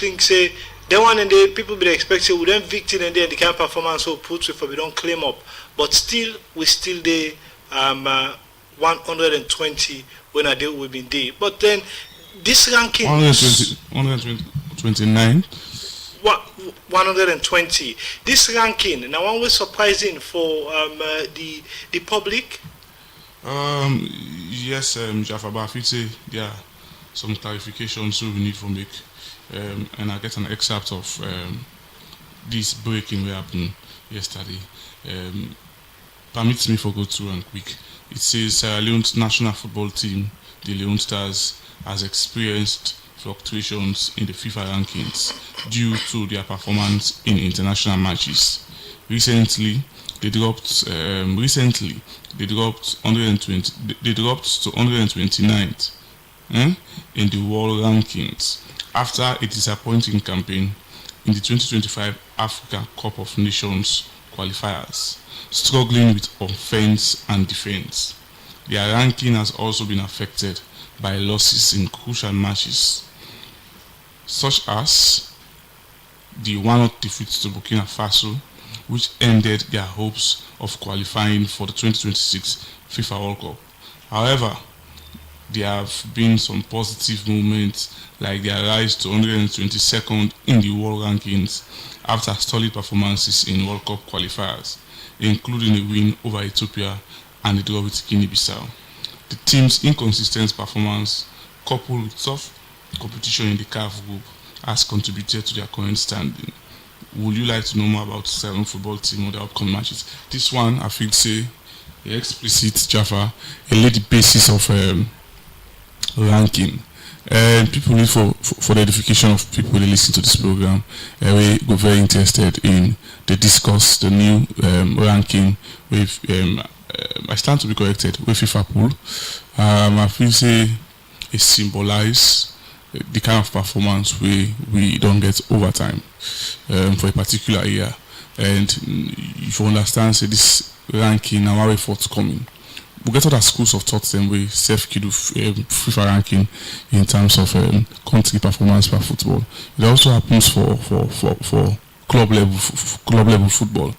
think say they one and the people be expecting we then victim and then the kind of performance so put with we don't claim up, but still we still there 120 when I deal with been there. But then this ranking 129. 120. This ranking now one was surprising for the public. Yes, Jaffa, but I feel say there are some clarifications we need to make, and I get an excerpt of this breaking that happened yesterday. Permits me to go through and quick. It says Sierra Leone's national football team, the Leone Stars, has experienced fluctuations in the FIFA rankings due to their performance in international matches. Recently, they dropped 120. They dropped to 129th in the world rankings after a disappointing campaign in the 2025 Africa Cup of Nations qualifiers, struggling with offense and defense. Their ranking has also been affected by losses in crucial matches, such as the 1-0 defeat to Burkina Faso, which ended their hopes of qualifying for the 2026 FIFA World Cup. However, there have been some positive movements, like their rise to 122nd in the world rankings after solid performances in World Cup qualifiers, including a win over Ethiopia and the draw with Guinea-Bissau. The team's inconsistent performance, coupled with tough competition in the CAF group, has contributed to their current standing. Would you like to know more about Sierra Leone football team or the upcoming matches? This one, I think, say, explicit Jaffa, laid the basis of ranking. And people need for the edification of people who listen to this program, we go very interested in the discuss, the new ranking with, I stand to be corrected, with FIFA pool. I feel say it symbolize the kind of performance we don't get over time for a particular year. And if you understand, say this ranking now are forthcoming. We get other schools of thought then we self-kid FIFA ranking in terms of country performance per football. It also happens for club level football.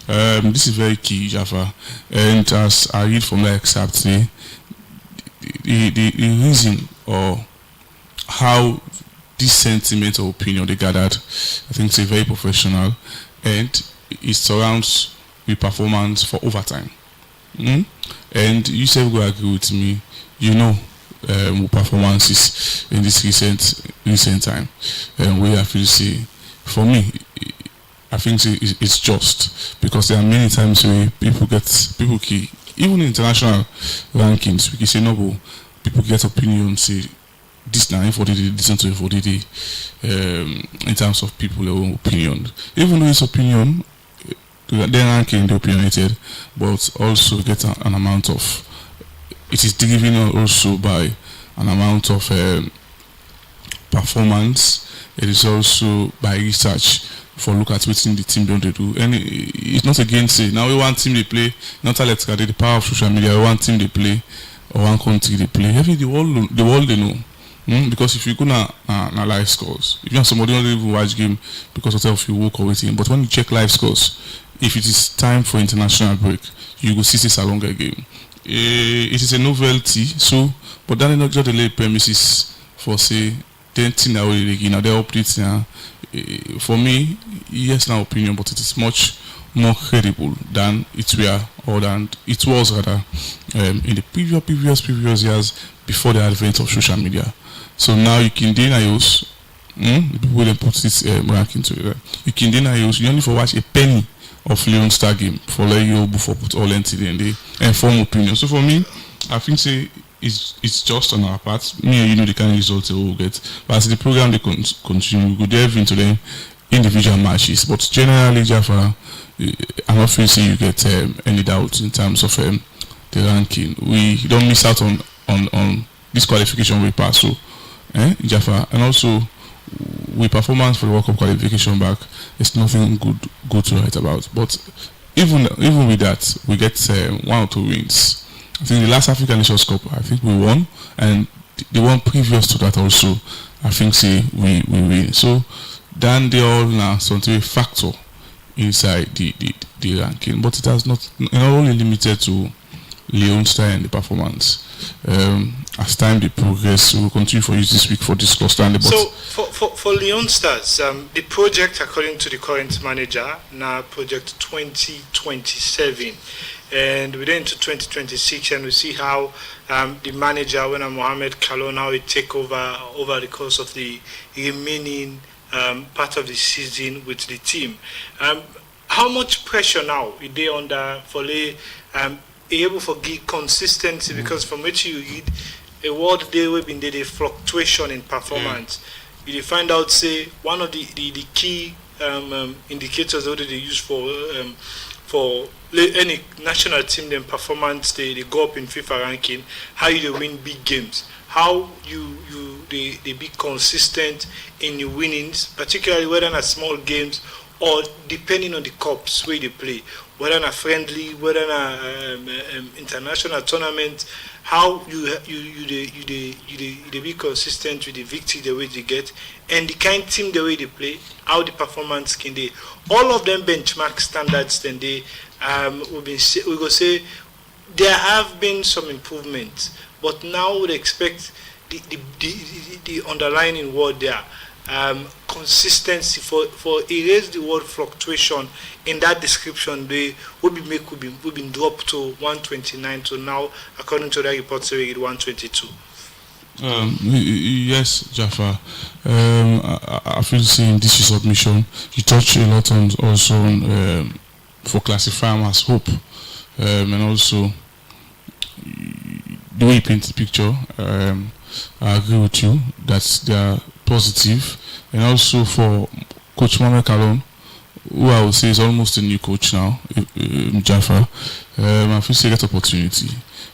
This is very key, Jaffa. And as I read from the excerpt, the reason or how this sentiment or opinion they gathered, I think it's very professional, and it surrounds with performance for overtime. And you say will agree with me, you know, performances in this recent time, and we have to say, for me, I think it's just because there are many times where people key, even in international rankings, we can say no, but people get opinions, say this now for listen to for in terms of people's own opinion, even though it's opinion. Then ranking the opinionated, but also get an amount of. It is driven also by an amount of performance. It is also by research for look at what the team don't they do. And it's not again say now we want team they play. Not let's get the power of social media. We want team they play or one country they play. The world they know. Because if you go na live scores, if you have somebody don't even watch game because of you walk or waiting, but when you check live scores, if it is time for international break, you go see this a longer game. It is a novelty, so but that is not just the late premises for say 10 things that we now they updates now. For me, yes, now opinion, but it is much more credible than it were or than it was rather in the previous years before the advent of social media. So now you can deny use the people that put this ranking together. You can deny use you only for watch a penny of Leone Star game for let you before put all entity and they inform opinion. So for me, I think say it's just on our part. Me and you know the kind of results we will get. But as the program they continue, we go delve into the individual matches. But generally, Jaffa, I'm not facing you get any doubt in terms of the ranking. We don't miss out on this qualification we pass. So Jaffa, and also with performance for the World Cup qualification back, it's nothing good to write about. But even with that, we get 1 or 2 wins. I think the last African Nations Cup, I think we won, and the one previous to that also, I think say we win. So then they all now something a factor inside the ranking, but it has not only limited to Leon Star and the performance. As time they progress, we will continue for you this week for discuss. So for Leon Stars, the project, according to the current manager, now project 2027, and we're into 2026, and we see how the manager, when Mohamed Kalon, how he take over the course of the remaining part of the season with the team. How much pressure now is there under for able to give consistency? Because from which you read a word there will be a fluctuation in performance. You find out, say, one of the key indicators that they use for any national team, then performance, they go up in FIFA ranking, how you win big games, how they be consistent in your winnings, particularly whether in small games or depending on the cups where they play, whether in a friendly, whether in a international tournament, how you be consistent with the victory the way they get, and the kind of team the way they play, how the performance can they, all of them benchmark standards. Then they we go say there have been some improvements, but now we expect the underlying word there. Consistency for erase the word fluctuation in that description. They will be dropped to 129 to now, according to that report, say 122. Yes, Jaffa. I feel saying this is submission. You touch a lot on also on, for classifying as hope, and also the way you paint the picture. I agree with you that they are positive, and also for Coach Mohamed Kalon, who I would say is almost a new coach now, Jaffa. I feel say that opportunity.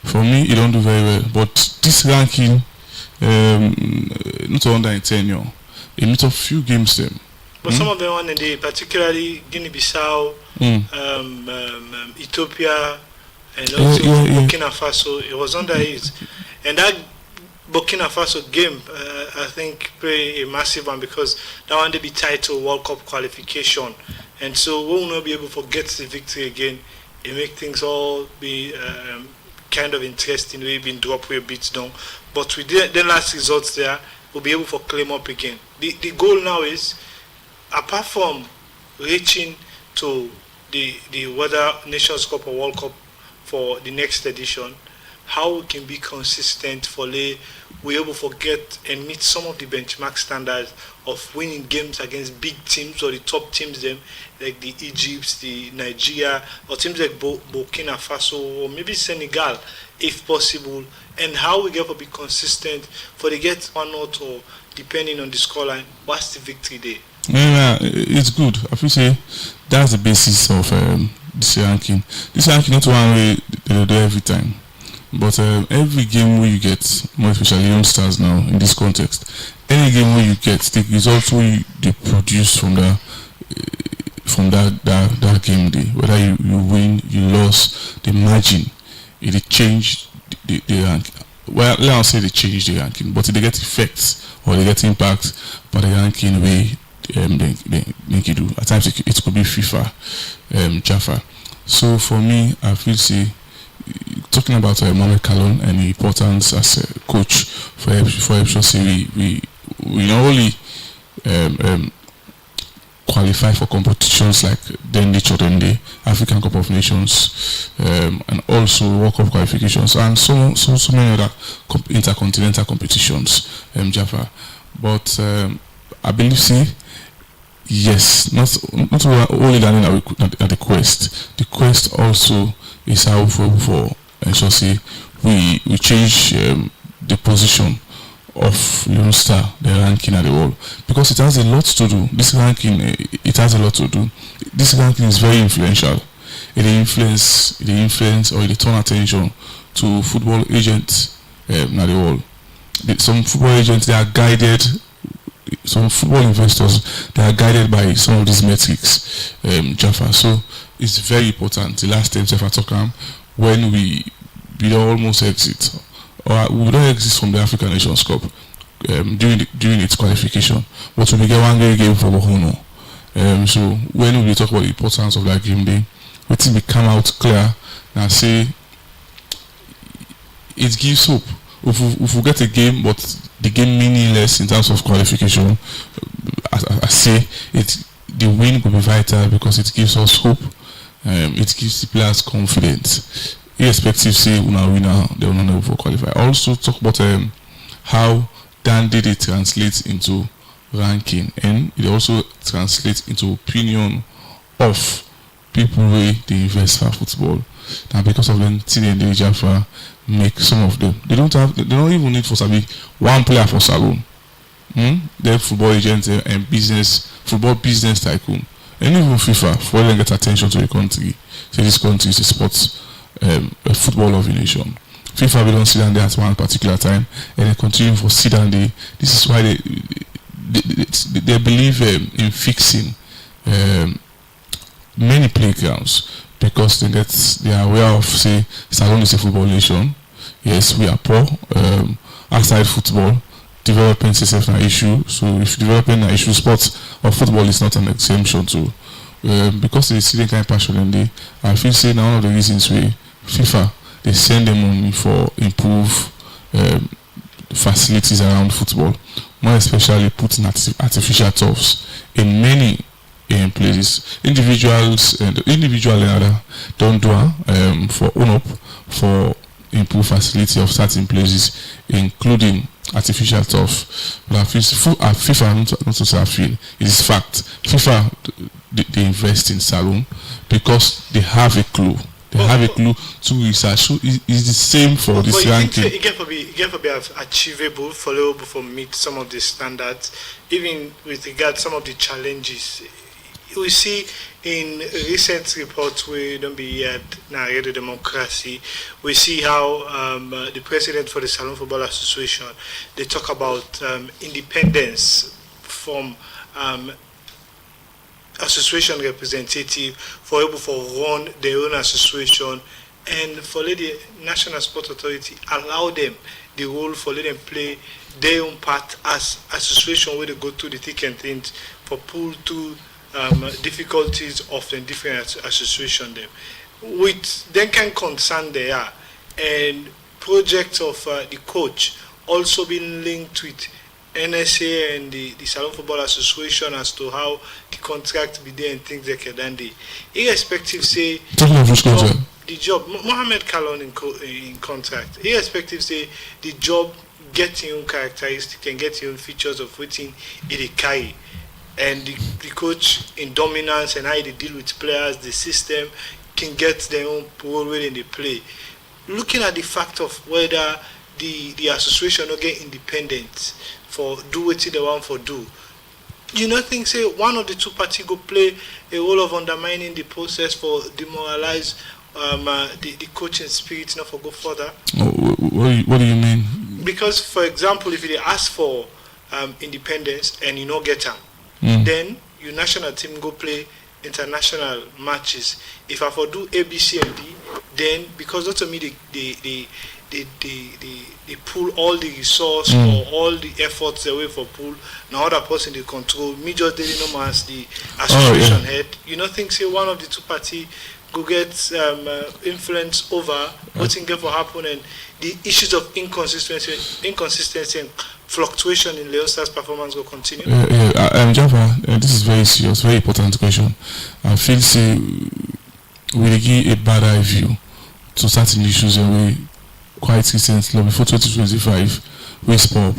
For me, he don't do very well, but this ranking, not under in tenure, he meet a few games them. But some of them on the day, particularly Guinea-Bissau, Ethiopia, and also Burkina Faso, it was under his, and that Burkina Faso game, I think, play a massive one, because that one they be tied to World Cup qualification, and so we will not be able to get the victory again. It make things all be kind of interesting. We've been dropped, we're beat down, but with the last results there, we'll be able to claim up again. The goal now is, apart from reaching to the whether Nations Cup or World Cup for the next edition, how we can be consistent for we're able to get and meet some of the benchmark standards of winning games against big teams or the top teams, them like the Egypt, the Nigeria, or teams like Burkina Faso or maybe Senegal, if possible, and how we get to be consistent for they get one out, or depending on the scoreline, what's the victory day? Yeah, it's good. I feel say that's the basis of this ranking. This ranking not one way they do every time. But every game where you get, more especially young stars now in this context, any game where you get, the results where they produce from that game day, whether you win, you lose, the margin, it change the rank. Well, let us say they change the ranking, but they get effects or they get impact by the ranking way they make it do. At times it could be FIFA, Jaffa. So for me, I feel say, talking about Mohamed Kalon and the importance as a coach for FCC, we not only qualify for competitions like the Nature Day, African Cup of Nations, and also World Cup qualifications, and so many other intercontinental competitions, Jaffa. But I believe, yes, not only landing at the quest. The quest also is how for say we change the position of Lone Star, the ranking at the world, because it has a lot to do. This ranking, it has a lot to do. This ranking is very influential. It influence or it turn attention to football agents at the world. Some football agents, they are guided. Some football investors, they are guided by some of these metrics, Jaffa. So it's very important. The last time Jaffa talk when we almost exit, or we don't exist from the African Nations Cup. during its qualification. But we get one game for Bohono. So when we talk about the importance of that game day, we think we come out clear and say it gives hope. If we get a game, but the game meaningless in terms of qualification, I say the win will be vital because it gives us hope. It gives the players confidence. Irrespective, say winner, they will not able to qualify. Also talk about how Dan did it translates into ranking, and it also translates into opinion of people who they invest for football. Now because of them, TND Jaffa make some of them. They don't even need for Sabi one player for Salon. They're football agents and football business tycoon. And even FIFA, for them get attention to the country. So this country is a sports a football of a nation. FIFA, we don't sit down there at one particular time and they continue for sit down there. This is why they believe in fixing many playgrounds because they are aware of, say, Salon is a football nation. Yes, we are poor. Outside football, development is an issue. So if development an issue, sports or football is not an exemption to. Because they see the kind of passion in there, I feel say now one of the reasons we FIFA they send them money for improve facilities around football, more especially putting artificial turfs in many places. Individuals don't do for own up for improve facility of certain places, including artificial turf. But I feel FIFA not to say I feel it is fact. FIFA they invest in Salon because they have a clue. They have a clue to research. So it's the same for this ranking. It can be achievable for meet some of the standards, even with regard to some of the challenges. We see in recent reports we don't be yet now the democracy. We see how the president for the Salon Football Association they talk about independence from association representative for able to run their own association and for let the National Sport Authority allow them the role for let them play their own part as association where they go to the thick and thin for pull to difficulties of the different association them. With then can concern they are and projects of the coach also being linked with NSA and the Salon Football Association as to how the contract be there and things like that. Irrespective, say the job, Mohamed Kalon in contract. Irrespective, say the job get your own characteristics and get your own features of waiting it carry, and the coach in dominance and how they deal with players, the system can get their own role when they play. Looking at the fact of whether the association will get independent for do what they want for do. You know, think say one of the two parties go play a role of undermining the process for demoralize the coaching spirit, not for go further. What do you mean? Because, for example, if you ask for independence and you not get them, then your national team go play international matches. If I for do A, B, C, and D, then because not to me they pull all the resource or all the efforts away for pull. Now other person they control. Me just didn't know as the association head. You know, think say one of the two party go get influence over what thing get for happen and the issues of inconsistency and fluctuation in Leon Stars performance will continue. Java, this is very serious, very important question. I feel say we give a bad eye view to certain issues and we quite recently before 2025 we spoke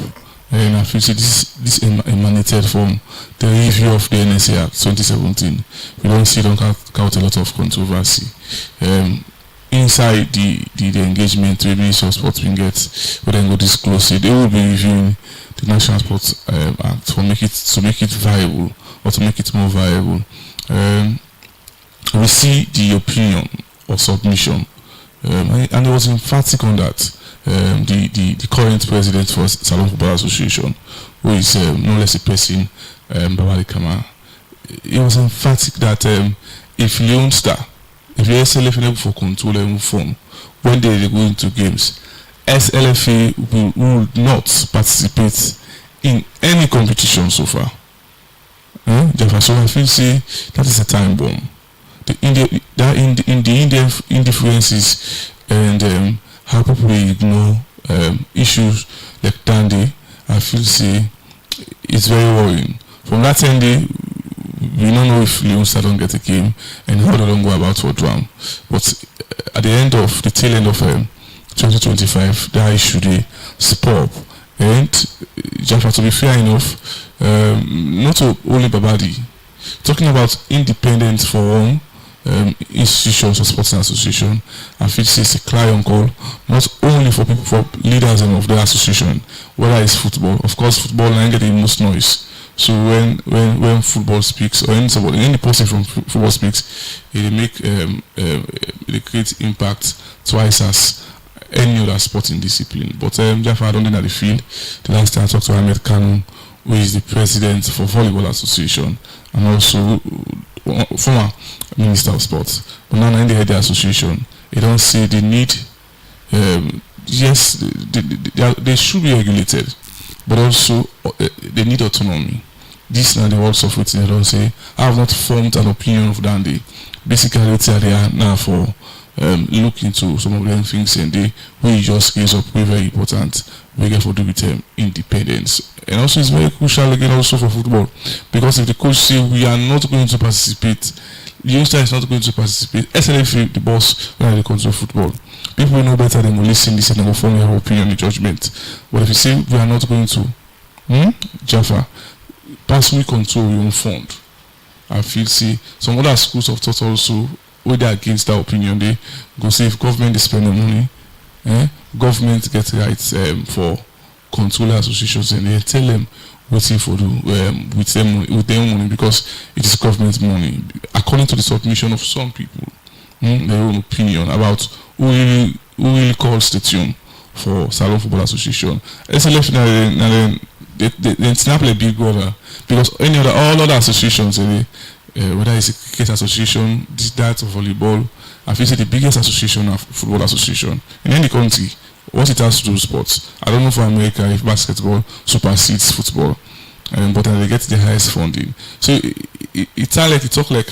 and I feel say this emanated from the review of the NSA Act 2017. We don't count a lot of controversy. Inside the engagement with Ministry of Sports we get, we then go disclose it. They will be reviewing the National Sports Act to make it viable or to make it more viable. We see the opinion or submission, and it was emphatic on that. The current president for Salon Football Association, who is no less a person, Babali Kama, it was emphatic that if Leon Star, if the SLFA able for control and form when they go into games, SLFA will not participate in any competition so far. Jaffa, so I feel say that is a time bomb. The indifferences and how people ignore issues like Dundee, I feel say it's very worrying. From that end, we don't know if Leon Star don't get a game and how they don't go about for drum. But at the tail end of 2025, that issue they spur. And Jaffa, to be fair enough, not only Babadi, talking about independence for one institutions or sporting association, I feel it's a client call, not only for people, for leaders of the association, whether it's football. Of course, football and get the most noise. So when football speaks, or any person from football speaks, it creates impact twice as any other sporting discipline. But Jaffa, I don't think that the field. The last time I talked to Ahmed Kanu, who is the president for Volleyball Association and also former Minister of Sports, but now in the head of the association, they don't see the need. Yes, they should be regulated, but also they need autonomy. This now the words of written, they don't say, I have not formed an opinion of Dundee. Basically, they are now for look into some of them things, and we just raise up very important. We get for do with independence, and also it's very crucial again also for football, because if the coach say we are not going to participate, the youngster is not going to participate, SLFA, the boss, when they control football, people know better than will listen, and will form their opinion and judgment. But if you say we are not going to, Jaffa, personally control your own fund. I feel see some other schools of thought also, where they are against that opinion, they go say if government is spending money, government get rights for control associations, and they tell them waiting for with their money, because it is government money, according to the submission of some people, their own opinion about who really calls the tune for Salon Football Association. SLF they snap like big brother, because all other associations, whether it's a cricket association, that or volleyball, I feel the biggest association of football association in any country, what it has to do with sports. I don't know for America if basketball supersedes football, but they get the highest funding. So it's like it talk like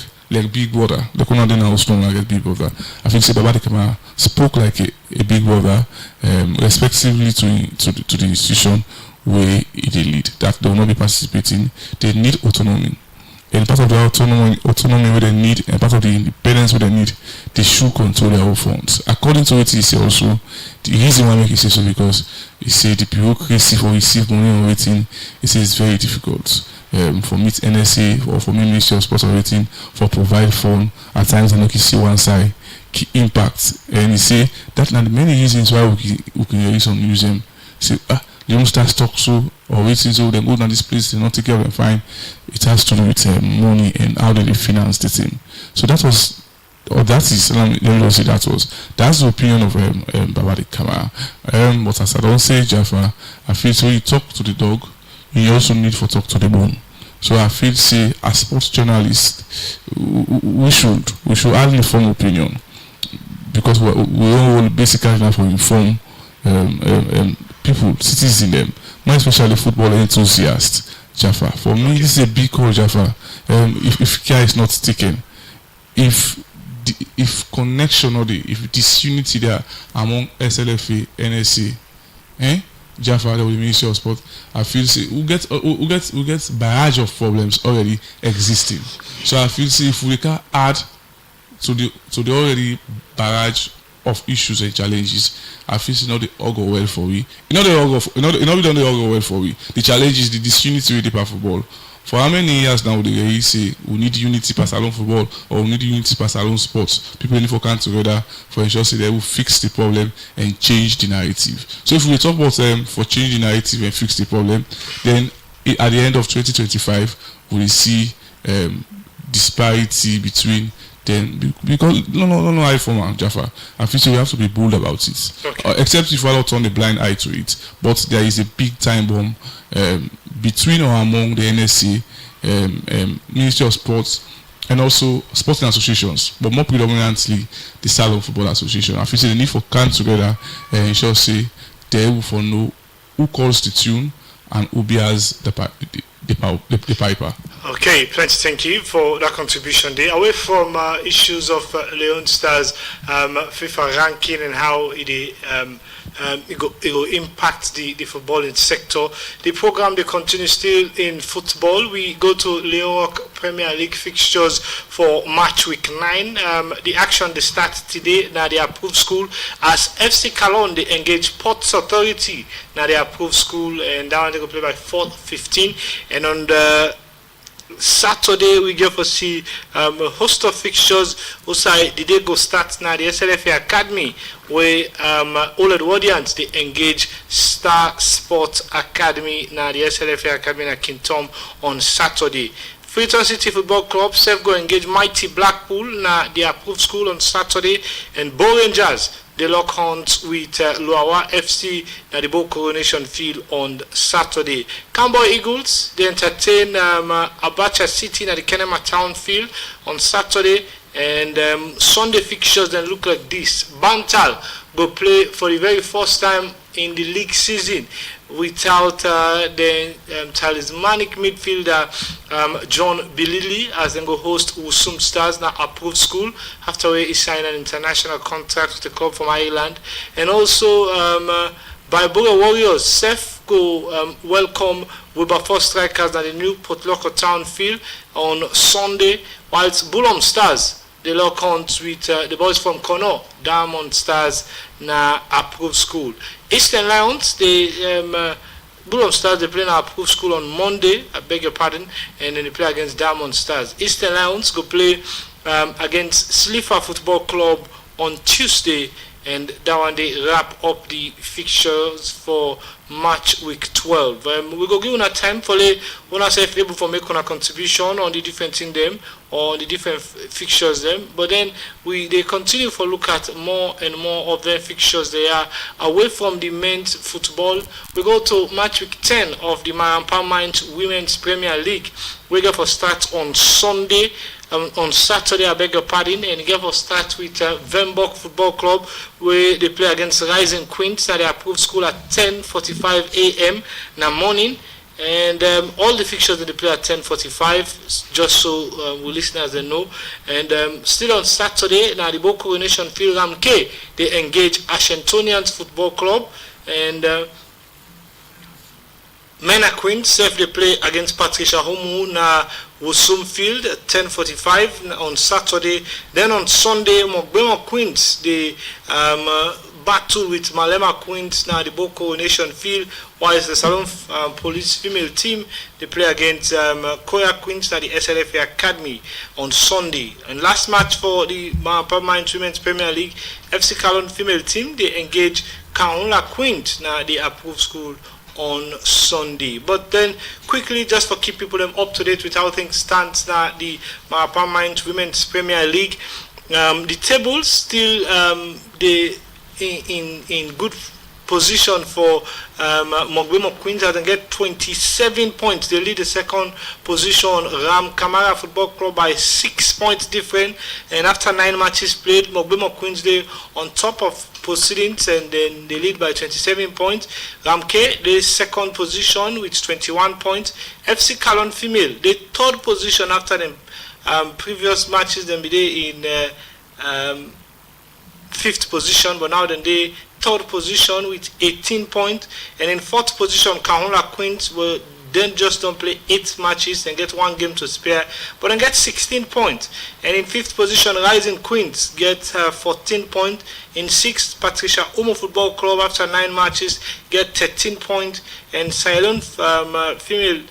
big brother. The corner then also like big brother. I think Babadi Kamara spoke like a big brother, respectively to the institution where they lead. That they will not be participating. They need autonomy. And part of the autonomy where they need, and part of the independence where they need, they should control their own funds. According to what he said also, the reason why I make it say so, because he said the bureaucracy for receive money or rating, he says it's very difficult for me NSA or for me Ministry of Sports or rating for provide fund. At times I know you see one side key impact, and he say that now the many reasons why we can use on use them. Say they don't start stock so or waiting so they go down this place, they not take care of them fine. It has to do with money and how they finance the team. So that is let me just say that's the opinion of Babadi Kamara. But as I don't say, Jaffa, I feel so you talk to the dog, you also need to talk to the bone. So I feel say as sports journalists we should hardly form opinion, because we all basically have to inform people, citizens, more especially football enthusiasts. Jaffa, for me, this is a big call, Jaffa. If care is not taken, if connection or if disunity there among SLFA, NSA, Jaffa, the Ministry of Sport, I feel say we get barrage of problems already existing. So I feel say if we can add to the already barrage of issues and challenges, I feel it's not the augur well for we. Not the augur well for we. The challenges, the disunity with the football. For how many years now they say we need unity per salon football or we need unity per salon sports? People need to come together for ensure say they will fix the problem and change the narrative. So if we talk about for change the narrative and fix the problem, then at the end of 2025 we will see disparity between then, because no eye for man, Jaffa. I feel so we have to be bold about it. Okay. Except if we don't turn a blind eye to it. But there is a big time bomb between or among the NSC, Ministry of Sports, and also sporting associations, but more predominantly the Salon Football Association. I feel so the need for come together and ensure say they will for know who calls the tune, and Ubias the Piper. Okay, plenty. Thank you for that contribution there. Away from issues of Leon Stars FIFA ranking and how it will impact the footballing sector, the program they continue still in football. We go to Leon Premier League fixtures for match week 9. The action they start today. Now they approved school as FC Cologne they engage Ports Authority. Now they approved school, and that one they go play by 4:15. And on the Saturday we get to see a host of fixtures. Also, the day go start now the SLFA Academy where all Edwardians they engage Star Sports Academy now the SLFA Academy in Kintom on Saturday. Freetown City Football Club self go engage Mighty Blackpool now the approved school on Saturday, and Bow Rangers they lock horns with Luawa FC at the Bow Coronation Field on Saturday. Camboy Eagles they entertain Abacha City at the Kenema Town Field on Saturday, and Sunday fixtures then look like this. Bantal go play for the very first time in the league season without the talismanic midfielder John Bilili, as they go host Usum Stars, now approved school after he signed an international contract with the club from Ireland. And also Baibura Warriors Seth go welcome Wilberforce Strikers at the new Port Locker Town Field on Sunday, whilst Bulom Stars they lock horns with the boys from Kono, Diamond Stars na approved school. Eastern Lions, they Bulom Stars they play na approved school on Monday, I beg your pardon, and then they play against Diamond Stars. Eastern Lions go play against Slifa Football Club on Tuesday, and that one they wrap up the fixtures for match week 12. We go give una time for una self able for make una contribution on the different thing them or the different fixtures them, but then they continue for look at more and more of their fixtures. They are away from the men's football. We go to match week 10 of the Marampa Mines Women's Premier League. We go for start on Sunday. On Saturday, I beg your pardon, and get for start with Venbok Football Club, where they play against Rising Queens at the approved school at 10:45 a.m. in the morning. And all the fixtures that they play at 10:45, just so we listeners they know. And still on Saturday, now the Bow Coronation Field Ramke, they engage Ashentonians Football Club, and Mena Queens self they play against Patricia Homu na Wusum Field at 10:45 on Saturday. Then on Sunday, Mogbema Queens they battle with Malema Queens na the Bow Coronation Field, whilst the Salon Police female team they play against Koya Queens na the SLFA Academy on Sunday. And last match for the Marampa Mines Women's Premier League, FC Cologne female team they engage Kaunla Queens na the approved school on Sunday. But then quickly, just for keep people them up to date with how things stand now, the Marampa Mines Women's Premier League, the tables still they in good position for Mogbemo Queens as they get 27 points. They lead the second position. Ram Kamara Football Club by 6 points different, and after 9 matches played, Mogbemo Queens they on top of proceedings, and then they lead by 27 points. Ramke the second position with 21 points. FC Cologne female the third position after them previous matches them be in 5th position, but now then they third position with 18 points. And in 4th position Kahula Queens will then just don't play 8 matches and get 1 game to spare, but then get 16 points. And in 5th position Rising Queens get 14 points. In 6th Patricia Umo Football Club after 9 matches get 13 points. And Ceylon female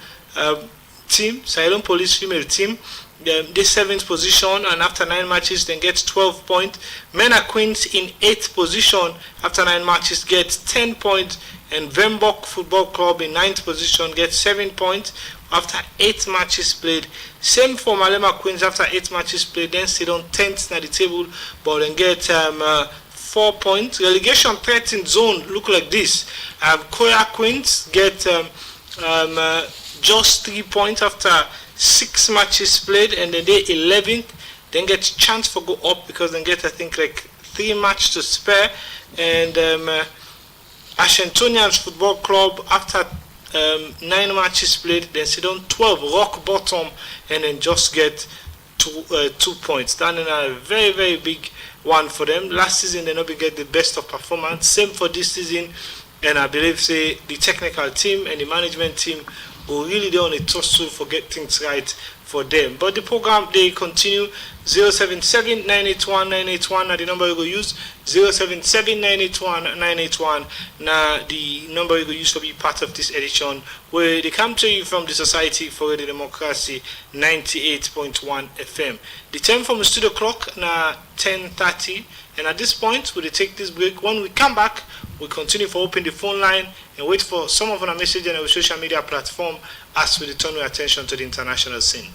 team, Ceylon Police female team, the 7th position, and after 9 matches then gets 12 points. Mena Queens in 8th position after 9 matches gets 10 points, and Venbok Football Club in 9th position gets 7 points after 8 matches played. Same for Malema Queens after 8 matches played, then sit on 10th at the table, but then get 4 points. Relegation threatened zone look like this. Koya Queens get just 3 points after 6 matches played, and then they 11th, then get chance for go up because then get I think like 3 matches to spare. And Ashentonians Football Club after 9 matches played, then sit on 12, rock bottom, and then just get 2 points. That is a very, very big one for them. Last season, they not get the best of performance. Same for this season, and I believe say the technical team and the management team will really do on a tussle for get things right for them. But the program, they continue. 077-981-981 na the number you go use. 077-981-981 na the number you go use to be part of this edition, where they come to you from the Society for the Democracy 98.1 FM. The time from the studio clock na 10:30, and at this point we'll take this break. When we come back, we'll continue for open the phone line and wait for some of our message on our social media platform as we return our attention to the international scene.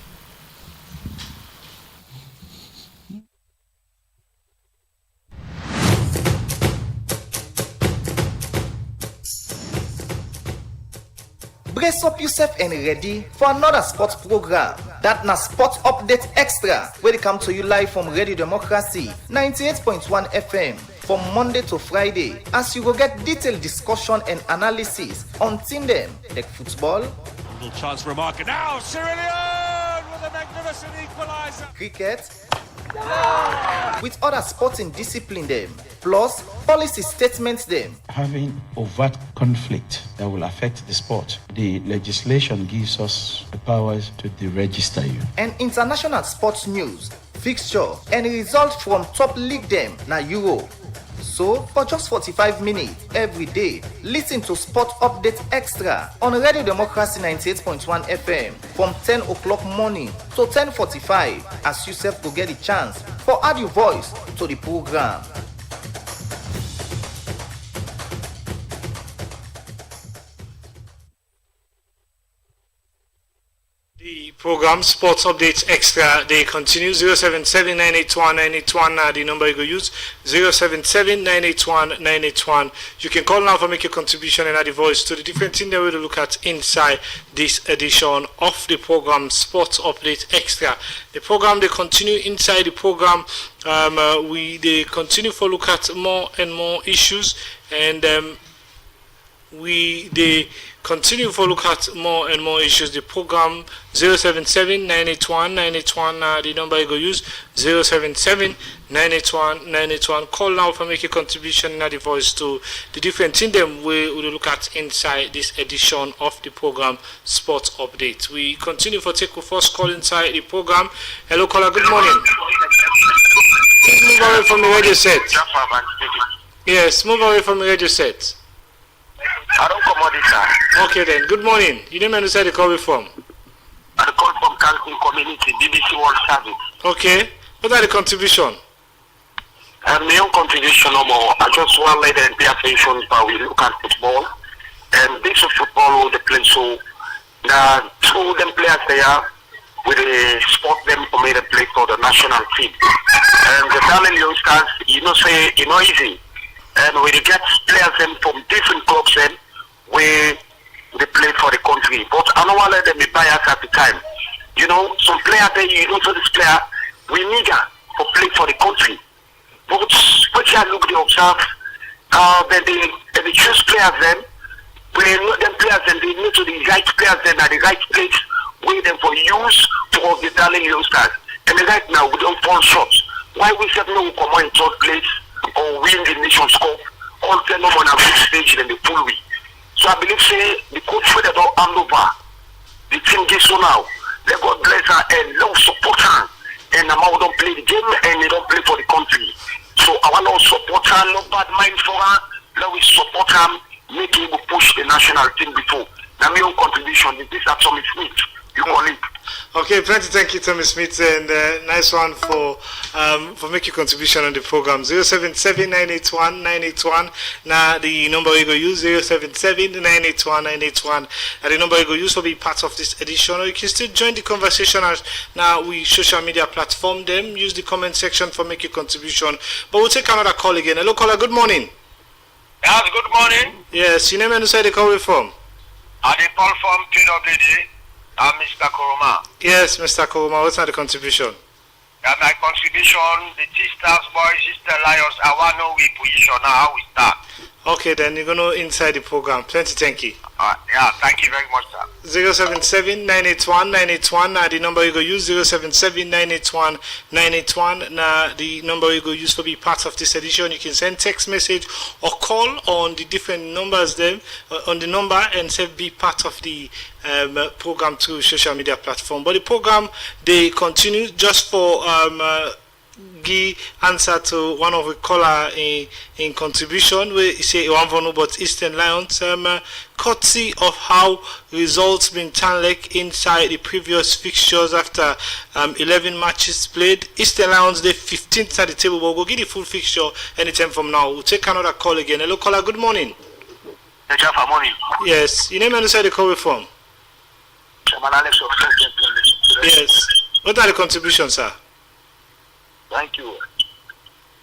Brace up yourself and ready for another sports program. That na Sports Update Extra, where they come to you live from Radio Democracy 98.1 FM from Monday to Friday, as you go get detailed discussion and analysis on team them like football, little chance for a marker now. Cyrillian with a magnificent equalizer. Cricket, with other sporting discipline them, plus policy statements them. Having overt conflict that will affect the sport, the legislation gives us the powers to deregister you. And international sports news, fixture, and results from top league them na Euro. So, for just 45 minutes every day, listen to Sport Update Extra on Radio Democracy 98.1 FM from 10 o'clock morning to 10:45, as you self go get a chance for add your voice to the program. The program Sports Updates Extra, they continue. 077-981-981 the number you go use. 077-981-981. You can call now for make your contribution and add the voice to the different thing that we'll look at inside this edition of the program Sports Update Extra. The program, they continue inside the program. They continue for look at more and more issues, and they continue for look at more and more issues. The program 077-981-981 the number you go use. 077-981-981. Call now for make a contribution and add the voice to the different thing them we will look at inside this edition of the program Sports Update. We continue for take the first call inside the program. Hello caller, good morning. Please move away from the radio set. Yes, move away from the radio set. I don't come on this side. Okay then, good morning. You didn't understand the call from? I call from Cancun Community, BBC World Service. Okay. What are the contribution? My own contribution no more. I just want to let them pay attention but we look at football. And this is football they play so the two them players there with the sport them for me to play for the national team. And the Daniel youngsters, say easy. And we get players from different clubs where they play for the country. But I don't want to let them be biased at the time. Some player there, so this player, we need her to play for the country. But what you look, they observe, then they choose players where them players they need to the right players at the right place, where them for use for the darling youngsters. And right now, we don't fall short. Why we said no, we come on in third place or win the Nations Cup, all ten on a big stage in the full week. So I believe the coach will not hand over the team gets so now. They God bless her and love support her. And now don't play the game and they don't play for the country. So I want to support her, no bad mind for her. Let we support her, make him push the national team before. Now my own contribution is this at Tommy Smith. You call it. Okay, plenty thank you, Tommy Smith, and nice one for making contribution on the program. 077-981-981. Now the number you go use 077-981-981. And the number you go use will be part of this edition. Or you can still join the conversation as now we social media platform them. Use the comment section for making contribution. But we'll take another call again. Hello, caller. Good morning. Yes, good morning. Yes, your name and where they call from? I call from PWD. I'm Mr. Koroma. Yes, Mr. Koroma. What's the contribution? My contribution, the T-Stars boys, Sister Lions, I want to know we position now, how we start. Okay, then you're going to inside the program. Plenty thank you. Yeah, thank you very much, sir. 077-981-981. Now the number you go use 077-981-981. Now the number you go use to be part of this edition. You can send text message or call on the different numbers then on the number and say be part of the program through social media platform. But the program they continue just for give answer to one of the caller in contribution where he say one for no but Eastern Lions courtesy of how results been Tanlek inside the previous fixtures after 11 matches played. Eastern Lions they 15th at the table, but we'll give the full fixture anytime from now. We'll take another call again. Hello caller, good morning. Good morning. Yes, your name and where the call from? Alex of Yes. What are the contributions, sir? Thank you.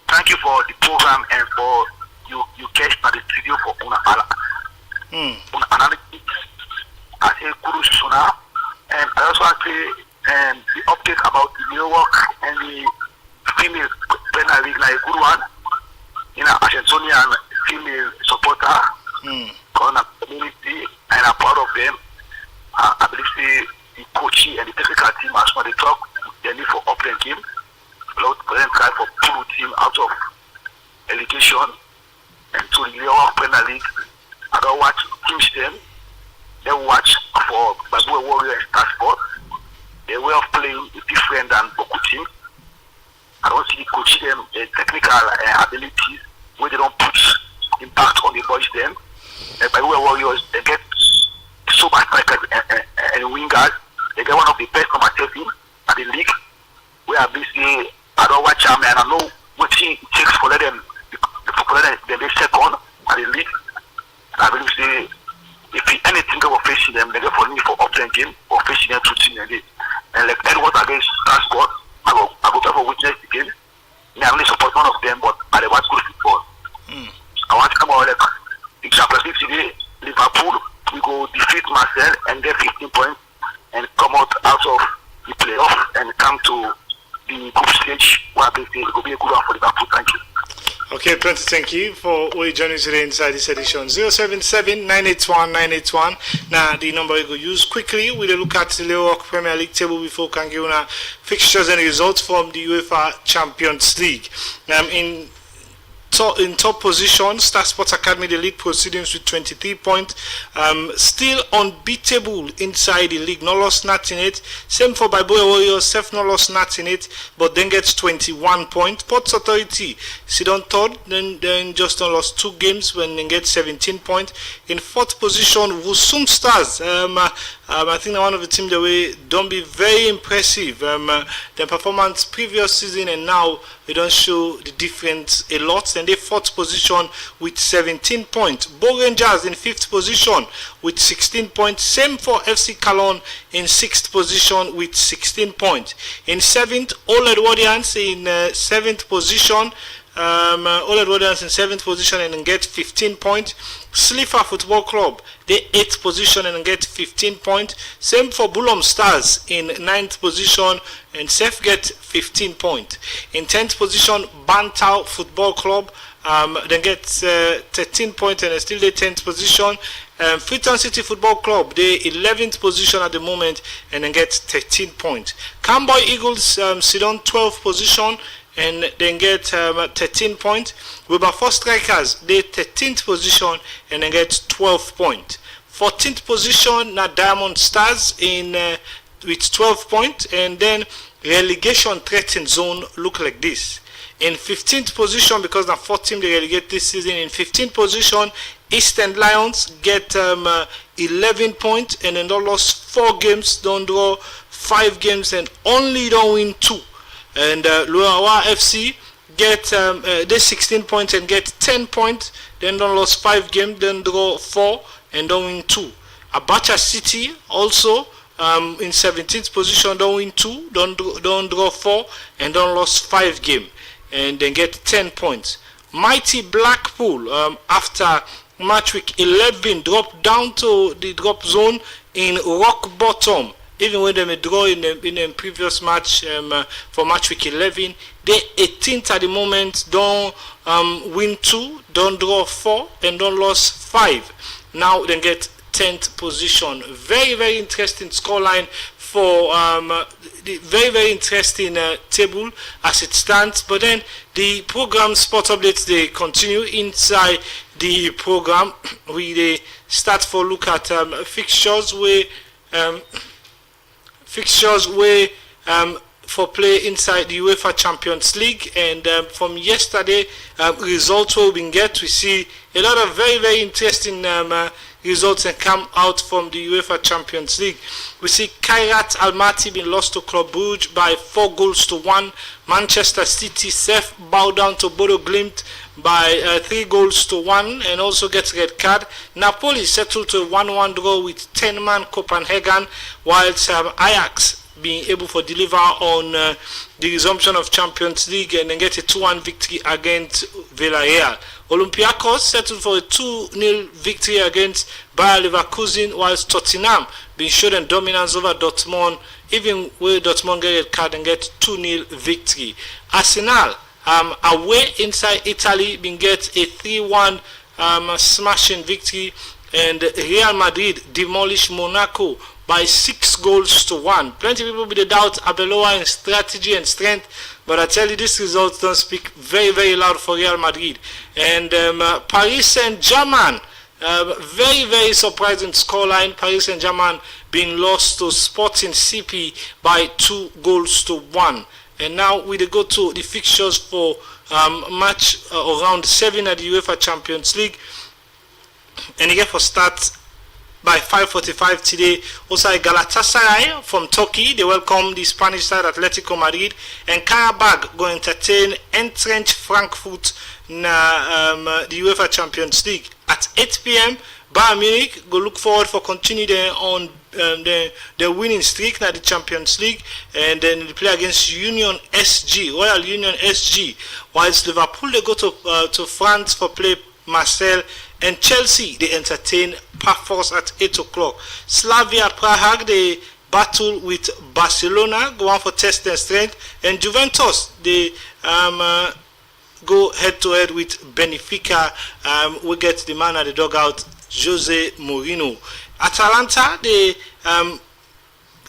Thank you for the program and for you catch by the studio for una analytics. I say kudos suna, and I also say the update about the New York and the female Premier League like good one. Argentinian female supporter, community, and I'm proud of them. I believe the coaching and the technical team as well they talk they need for opening game. Present try for pull team out of relegation and to the New Premier League. I don't watch teams them. They watch for Babu Warrior and Star Sport. Their way of playing is different than Boku team. I don't see coaching them technical abilities where they don't put impact on the boys them. And Babu Warriors they get so much strikers and wingers. They get one of the best number 13 at the league. Where I basically I don't watch them and I know what it takes for them they second at the league. I believe say if anything they were facing them, they get for me for opening game or facing them 2 teams a day. And like Edward against Transport, I go try for witness the game. I only support one of them, but I watch good football. I want to come out like example today, Liverpool, we go defeat Marseille and get 15 points and come out of the playoff and come to the group stage where it will be a good one for Liverpool. Thank you. Okay, plenty thank you for all you joining today inside this edition. 077-981-981. Now the number you go use quickly. We'll look at the Leeuwarden Premier League table before we can give you fixtures and results from the UEFA Champions League. In top position, Star Sports Academy, the lead proceedings with 23 points. Still unbeatable inside the league, no lost nothing in it. Same for Bible Warriors, self no lost nothing in it, but then gets 21 points. Ports Authority, sit on third, then just lost 2 games when they get 17 points. In 4th position, Wusum Stars. I think one of the teams that we don't be very impressive. Their performance previous season and now they don't show the difference a lot. And they 4th position with 17 points. Bo Rangers in 5th position with 16 points. Same for FC Cologne in 6th position with 16 points. In 7th, Old Edwardians in 7th position. Old Edwardians in 7th position and get 15 points. Slipher Football Club, they 8th position and get 15 points. Same for Bulom Stars in 9th position and Sef get 15 points. In 10th position, Bantao Football Club, then get 13 points and still the 10th position. Freetown City Football Club, they 11th position at the moment and then get 13 points. Camboy Eagles sit on 12th position and then get 13 points. Wilberforce Strikers, they 13th position and then get 12 points. 14th position, now Diamond Stars in with 12 points, and then relegation threatened zone look like this. In 15th position, because the 4th team they relegate this season, in 15th position, Eastern Lions get 11 points and then they lost 4 games, don't draw 5 games and only don't win 2. And Luawa FC get they 16 points and get 10 points, then don't lose 5 games, then draw 4 and don't win 2. Abacha City also in 17th position, don't win 2, don't draw 4 and don't lose 5 games and then get 10 points. Mighty Blackpool after match week 11 dropped down to the drop zone in rock bottom even when they draw in the previous match for match week 11, they 18th at the moment, don't win 2, don't draw 4, and don't lose 5. Now they get 10th position. Very, very interesting scoreline for the very, very interesting table as it stands. But then the program sport updates, they continue inside the program. We start for look at fixtures where for play inside the UEFA Champions League, and from yesterday results we been get, we see a lot of very, very interesting results that come out from the UEFA Champions League. We see Kairat Almaty being lost to Club Brugge by 4-1. Manchester City safe bow down to Bodo Glimt by 3-1 and also gets red card. Napoli settled to a 1-1 draw with 10-man Copenhagen, whilst Ajax being able to deliver on the resumption of Champions League and then get a 2-1 victory against Villarreal. Olympiacos settled for a 2-0 victory against Bayer Leverkusen, whilst Tottenham being shown dominance over Dortmund, even where Dortmund get a card and get 2-0 victory. Arsenal away inside Italy being get a 3-1 smashing victory, and Real Madrid demolish Monaco by 6-1. Plenty of people be the doubt Arbeloa in strategy and strength, but I tell you, these results don't speak very, very loud for Real Madrid. And Paris Saint-Germain, very, very surprising scoreline. Paris Saint-Germain being lost to Sporting CP by 2-1. And now we go to the fixtures for match round 7 at the UEFA Champions League. And again for start by 5:45 today, also Galatasaray from Turkey, they welcome the Spanish side Atletico Madrid, and Karabakh go entertain entrenched Frankfurt in the UEFA Champions League. At 8 p.m, Bayern Munich go look forward for continue on the winning streak at the Champions League, and then they play against Union SG, Royal Union SG, whilst Liverpool they go to France for play Marseille, and Chelsea they entertain Pafos at 8 o'clock. Slavia Prague they battle with Barcelona, go on for test their strength, and Juventus they go head to head with Benfica. We get the man at the dugout, Jose Mourinho. Atalanta they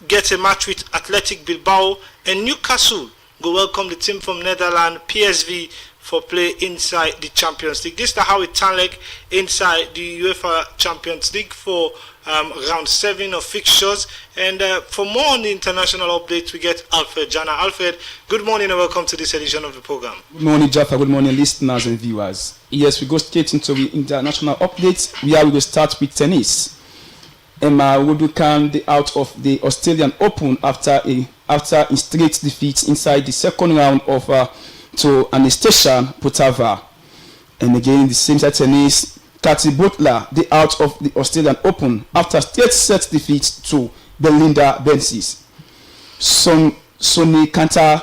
get a match with Athletic Bilbao, and Newcastle go welcome the team from Netherlands, PSV, for play inside the Champions League. This is how it turns like inside the UEFA Champions League for round 7 of fixtures. And for more on the international updates, we get Alfred Jana. Alfred, good morning and welcome to this edition of the program. Good morning, Jaffa. Good morning, listeners and viewers. Yes, we go straight into the international updates. We will start with tennis. Emma Raducanu out of the Australian Open after a straight defeat inside the second round of to Anastasia Potava. And again, the same side tennis, Katie Butler, out of the Australian Open after straight set defeat to Belinda Bencic. Sonny Kantar,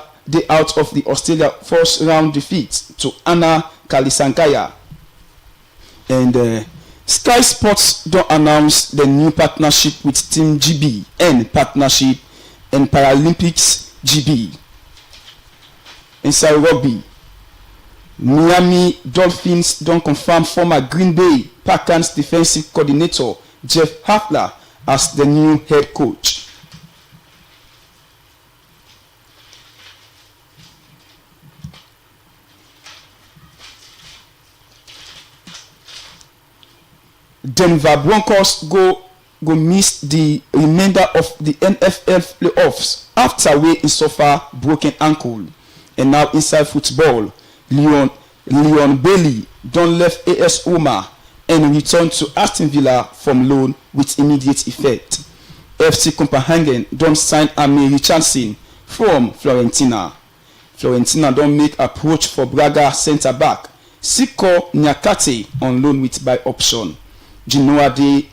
out of the Australia first round defeat to Anna Kalisangaya. And Sky Sports don't announce the new partnership with Team GB and partnership and Paralympics GB. Inside rugby, Miami Dolphins don't confirm former Green Bay Packers defensive coordinator Jeff Hafler as the new head coach. Denver Broncos go miss the remainder of the NFL playoffs after he suffer broken ankle. And now inside football, Leon Bailey don't left AS Roma and return to Aston Villa from loan with immediate effect. FC Copenhagen don't sign Amy Richardson from Fiorentina. Fiorentina don't make approach for Braga centre back Siko Nyakate on loan with by option. Genoa Day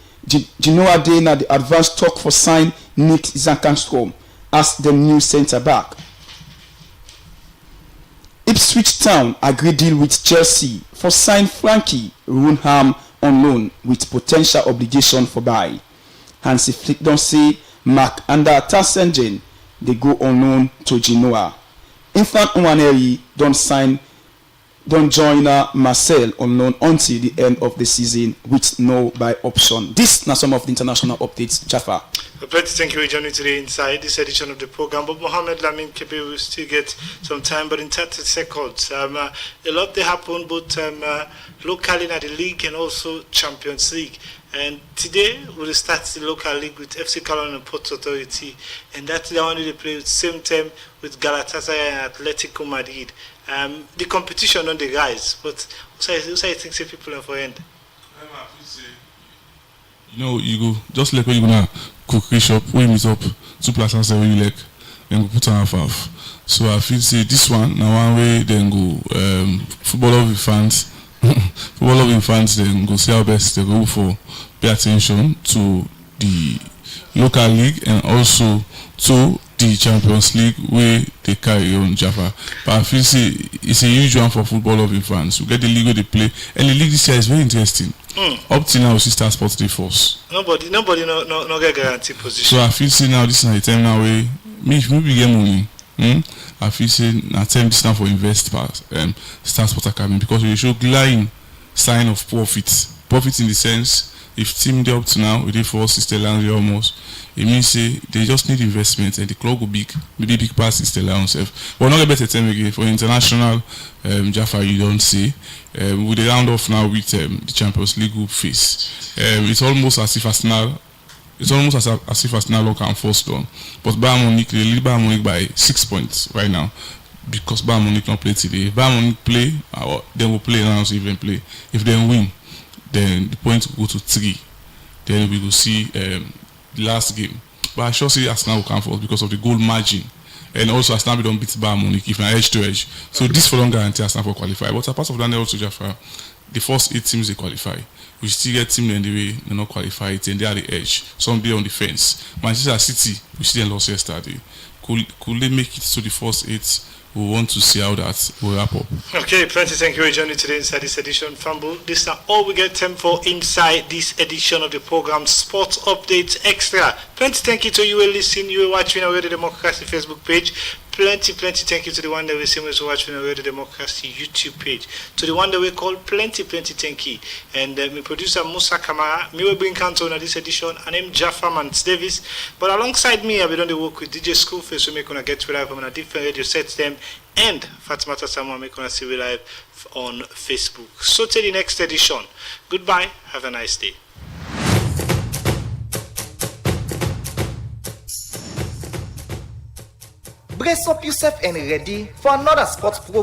na the advanced talk for sign Nick Zankanstrom as the new centre back. Ipswich Town agreed deal with Chelsea for sign Frankie Runham on loan with potential obligation for buy. Hansi Flick don't say Mark Under Tassenjen, they go on loan to Genoa. Infant Nwaneri don't join Marcel on loan until the end of the season with no buy option. This are some of the international updates, Jaffa. Thank you for joining today inside this edition of the program. But Mohamed Lamin Kebe will still get some time, but in 30 seconds. A lot they happen both locally in the league and also Champions League. And today we'll start the local league with FC Cologne and Port Authority, and that's the one they play with same time with Galatasaray and Atletico Madrid. The competition on the rise, but also I think say people are for end. You know, you go just like when you're gonna cookery shop, when you meet up 2 plus answer when you like, then go put on half. So I feel say this one now one way then go football loving fans then go see how best they go for pay attention to the local league and also to the Champions League where they carry on Jaffa. But I feel say it's a huge one for football loving fans. We get the league where they play, and the league this year is very interesting. Up till now, we see Star Sports they force. Nobody no get guaranteed position. So I feel say now this is the time now where maybe get money. I feel say na time this time for invest past Star Sports Academy, because we show gliding sign of profit. Profit in the sense, if team they up to now with the force Stella almost, it means say they just need investment and the club will maybe big pass Stella himself. But not a better time again for international Jaffa, you don't see. With the round off now with the Champions League group phase. It's almost as if Arsenal can force down. But Bayern Munich, they lead Bayern Munich by 6 points right now, because Bayern Munich not play today. If Bayern Munich play, they will play now, so even play. If they win, then the points will go to 3. Then we will see the last game. But I sure say Arsenal will come forth because of the goal margin. And also Arsenal don't beat Bayern Munich if not edge to edge. So this for long guarantee Arsenal for qualify. But apart from that, also Jaffa, the first 8 teams they qualify. We still get teams in the way they not qualify it, and they are the edge. Some be on the fence. Manchester City, we still lost yesterday. Could they make it to the first 8? We want to see how that will wrap up. Okay, plenty. Thank you for joining today inside this edition, Fumble. This is all we get time for inside this edition of the program, Sports Updates Extra. Plenty thank you to you listening, you watching already the Democracy Facebook page. Plenty thank you to the one that we see was watching already the Democracy YouTube page. To the one that we call plenty thank you. And my producer Musa Kamara, me will bring count on this edition. And I'm Jaffa Mans Davis. But alongside me, I've been on the work with DJ Schoolface, so we're going to get to live on a different radio sets them. And Fatimata Samuel, we're going to see we live on Facebook. So till the next edition. Goodbye. Have a nice day. Brace up yourself and ready for another sports program.